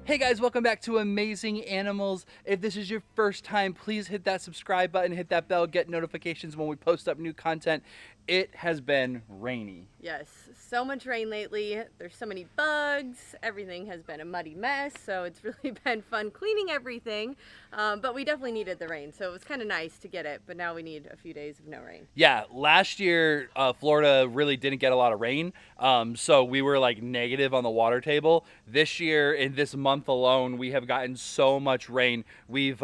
Hey guys, welcome back to Amazing Animals. If this is your first time, please hit that subscribe button, hit that bell, get notifications when we post up new content. It has been rainy. Yes, so much rain lately. There's so many bugs. Everything has been a muddy mess, so it's really been fun cleaning everything. But we definitely needed the rain, so it was kind of nice to get it, but now we need a few days of no rain. Yeah, last year Florida really didn't get a lot of rain, so we were like negative on the water table. This year, in this month alone, we have gotten so much rain. We're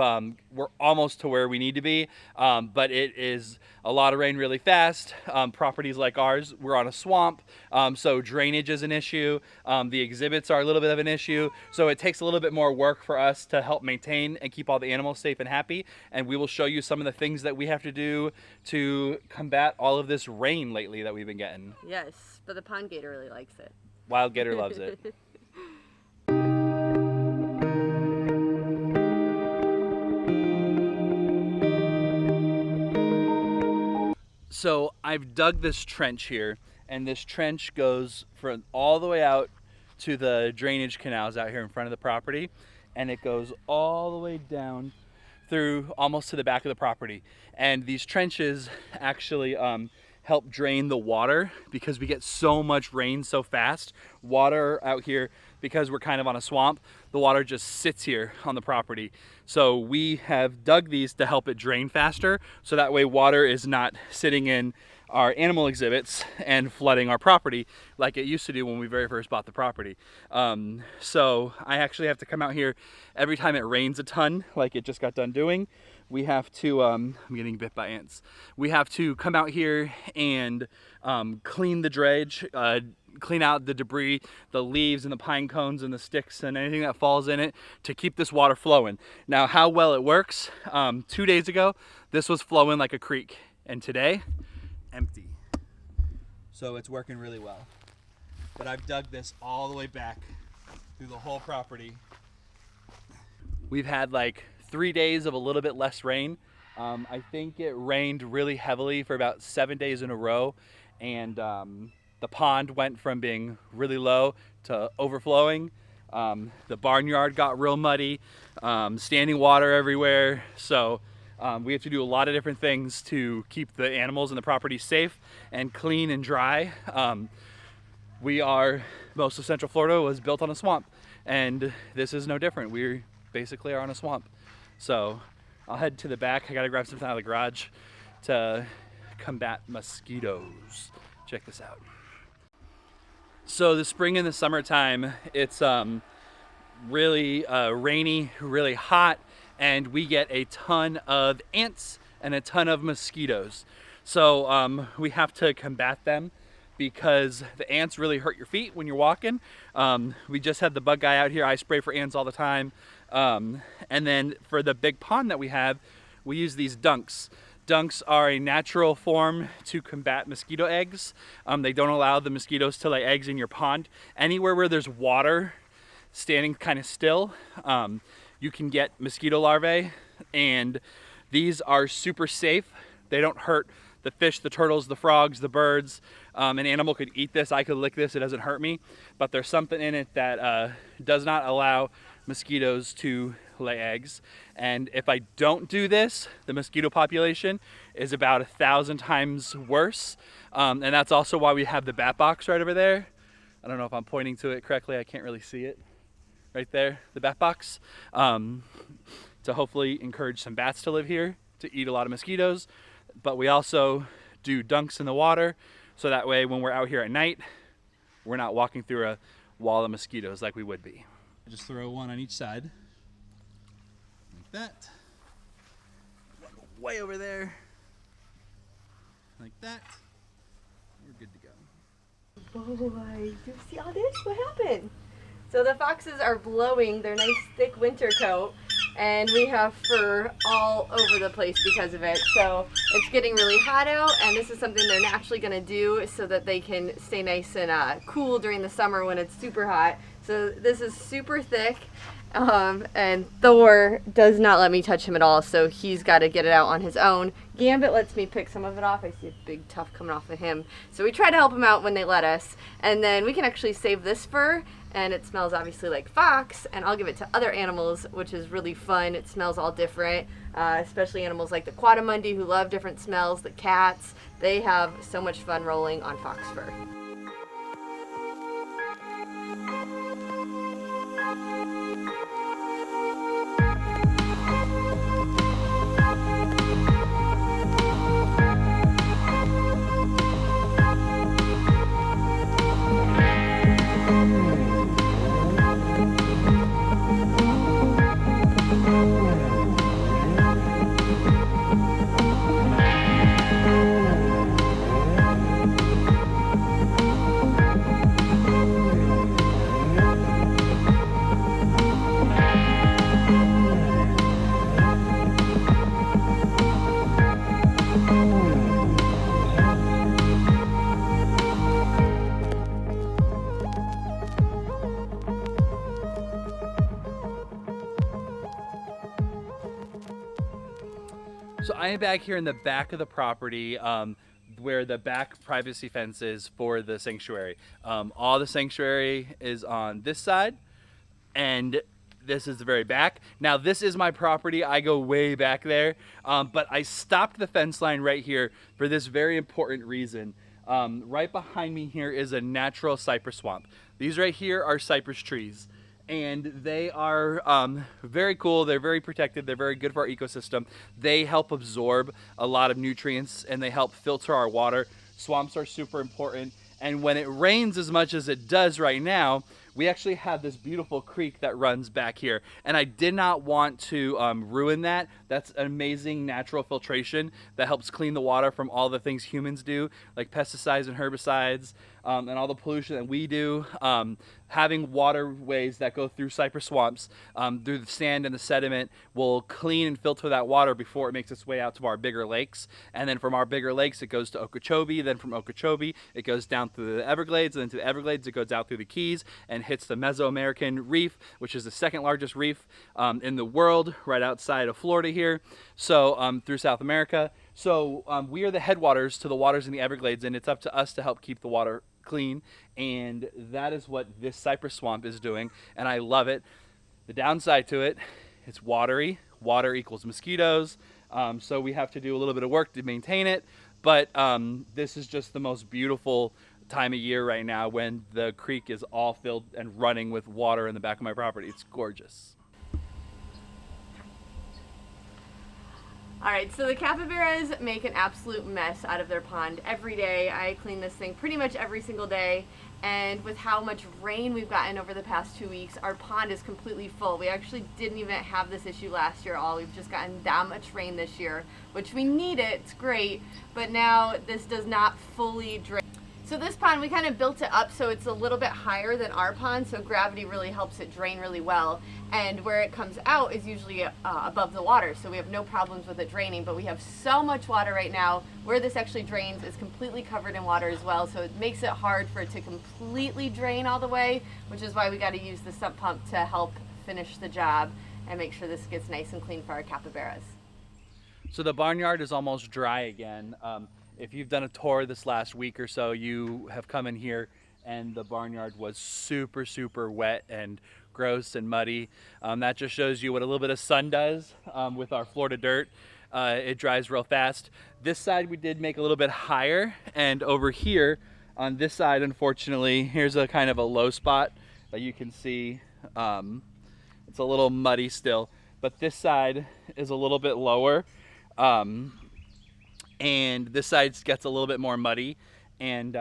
almost to where we need to be, but it is a lot of rain really fast. Properties like ours, we're on a swamp, so drainage is an issue. The exhibits are a little bit of an issue, so it takes a little bit more work for us to help maintain and keep all the animals safe and happy. And we will show you some of the things that we have to do to combat all of this rain lately that we've been getting. Yes, but the pond gator really likes it. Wild gator loves it. So I've dug this trench here, and this trench goes all the way out to the drainage canals out here in front of the property, and it goes all the way down through almost to the back of the property. And these trenches actually help drain the water because we get so much rain so fast. Water out here, because we're kind of on a swamp, the water just sits here on the property. So we have dug these to help it drain faster, so that way water is not sitting in our animal exhibits and flooding our property like it used to do when we very first bought the property. So I actually have to come out here every time it rains a ton, like it just got done doing. We have to, I'm getting bit by ants. We have to come out here and clean the dredge, clean out the debris, the leaves and the pine cones and the sticks and anything that falls in it to keep this water flowing. Now, how well it works, 2 days ago, this was flowing like a creek, and today, empty. So it's working really well. But I've dug this all the way back through the whole property. We've had like 3 days of a little bit less rain. I think it rained really heavily for about 7 days in a row, and the pond went from being really low to overflowing. The barnyard got real muddy, standing water everywhere. So we have to do a lot of different things to keep the animals and the property safe and clean and dry. Most of Central Florida was built on a swamp, and this is no different. We basically are on a swamp. So I'll head to the back. I gotta grab something out of the garage to combat mosquitoes. Check this out. So the spring and the summertime, it's really rainy, really hot, and we get a ton of ants and a ton of mosquitoes. So we have to combat them because the ants really hurt your feet when you're walking. We just had the bug guy out here. I spray for ants all the time. And then for the big pond that we have, we use these dunks. Dunks are a natural form to combat mosquito eggs. They don't allow the mosquitoes to lay eggs in your pond. Anywhere where there's water standing kind of still, you can get mosquito larvae, and these are super safe. They don't hurt the fish, the turtles, the frogs, the birds. An animal could eat this. I could lick this. It doesn't hurt me. But there's something in it that does not allow mosquitoes to lay eggs. And if I don't do this, the mosquito population is about 1,000 times worse. And that's also why we have the bat box right over there. I don't know if I'm pointing to it correctly. I can't really see it. Right there, the bat box. To hopefully encourage some bats to live here, to eat a lot of mosquitoes. But we also do dunks in the water, so that way when we're out here at night, we're not walking through a wall of mosquitoes like we would be. Just throw one on each side, like that. One way over there, like that. We're good to Boy, do you see all this? What happened? So the foxes are blowing their nice thick winter coat, and we have fur all over the place because of it. So it's getting really hot out, and this is something they're naturally going to do so that they can stay nice and cool during the summer when it's super hot. So this is super thick, And Thor does not let me touch him at all, so he's got to get it out on his own. Gambit lets me pick some of it off. I see a big tuft coming off of him. So we try to help him out when they let us. And then we can actually save this fur, and it smells obviously like fox, and I'll give it to other animals, which is really fun. It smells all different, especially animals like the Quater Mundi who love different smells, the cats. They have so much fun rolling on fox fur. So I am back here in the back of the property where the back privacy fence is for the sanctuary. All the sanctuary is on this side, and this is the very back. Now this is my property. I go way back there, but I stopped the fence line right here for this very important reason. Right behind me here is a natural cypress swamp. These right here are cypress trees, and they are very cool. They're very protected. They're very good for our ecosystem. They help absorb a lot of nutrients, and they help filter our water. Swamps are super important, and when it rains as much as it does right now, we actually have this beautiful creek that runs back here, and I did not want to ruin that. That's an amazing natural filtration that helps clean the water from all the things humans do, like pesticides and herbicides, and all the pollution that we do. Having waterways that go through cypress swamps, through the sand and the sediment, will clean and filter that water before it makes its way out to our bigger lakes. And then from our bigger lakes, it goes to Okeechobee. Then from Okeechobee, it goes down through the Everglades. And then to the Everglades, it goes out through the Keys and hits the Mesoamerican Reef, which is the second largest reef in the world, right outside of Florida here. So through South America. So we are the headwaters to the waters in the Everglades, and it's up to us to help keep the water clean, and that is what this cypress swamp is doing, and I love it. The downside to it, it's watery. Water equals mosquitoes, so we have to do a little bit of work to maintain it, but this is just the most beautiful time of year right now when the creek is all filled and running with water in the back of my property. It's gorgeous. All right, so the capybaras make an absolute mess out of their pond every day. I clean this thing pretty much every single day, and with how much rain we've gotten over the past 2 weeks, our pond is completely full. We actually didn't even have this issue last year at all. We've just gotten that much rain this year, which we need it, it's great, but now this does not fully drain. So this pond, we kind of built it up so it's a little bit higher than our pond, so gravity really helps it drain really well. And where it comes out is usually above the water, so we have no problems with it draining, but we have so much water right now. Where this actually drains is completely covered in water as well, so it makes it hard for it to completely drain all the way, which is why we got to use the sump pump to help finish the job and make sure this gets nice and clean for our capybaras. So the barnyard is almost dry again. If you've done a tour this last week or so, you have come in here and the barnyard was super, super wet and gross and muddy. That just shows you what a little bit of sun does with our Florida dirt. It dries real fast. This side we did make a little bit higher, and over here on this side, unfortunately, here's a kind of a low spot that you can see. It's a little muddy still, but this side is a little bit lower. And this side gets a little bit more muddy, and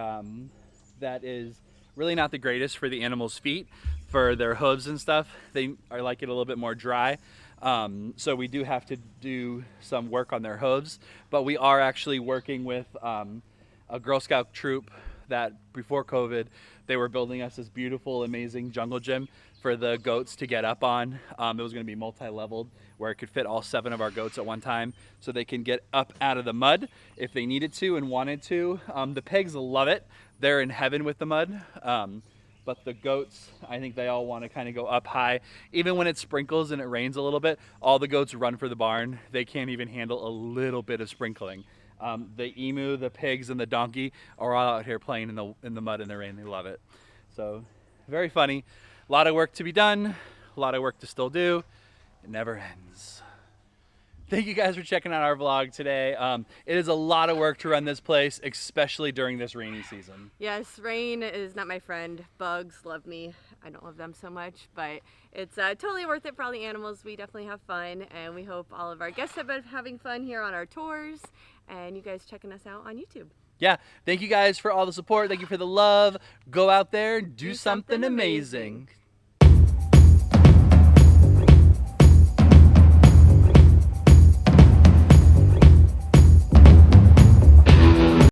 that is really not the greatest for the animals' feet, for their hooves and stuff. They are like it a little bit more dry, so we do have to do some work on their hooves, but we are actually working with a Girl Scout troop that before COVID, they were building us this beautiful, amazing jungle gym for the goats to get up on. It was going to be multi-leveled where it could fit all 7 of our goats at one time, so they can get up out of the mud if they needed to and wanted to. The pigs love it. They're in heaven with the mud. but the goats, I think they all want to kind of go up high. Even when it sprinkles and it rains a little bit, all the goats run for the barn. They can't even handle a little bit of sprinkling. The emu, the pigs, and the donkey are all out here playing in the mud in the rain. They love it. So very funny. A lot of work to be done, a lot of work to still do. It never ends. Thank you guys for checking out our vlog today. It is a lot of work to run this place, especially during this rainy season. Yes, rain is not my friend. Bugs love me. I don't love them so much, but it's totally worth it for all the animals. We definitely have fun, and we hope all of our guests have been having fun here on our tours, and you guys checking us out on YouTube. Yeah, thank you guys for all the support. Thank you for the love. Go out there and do something amazing.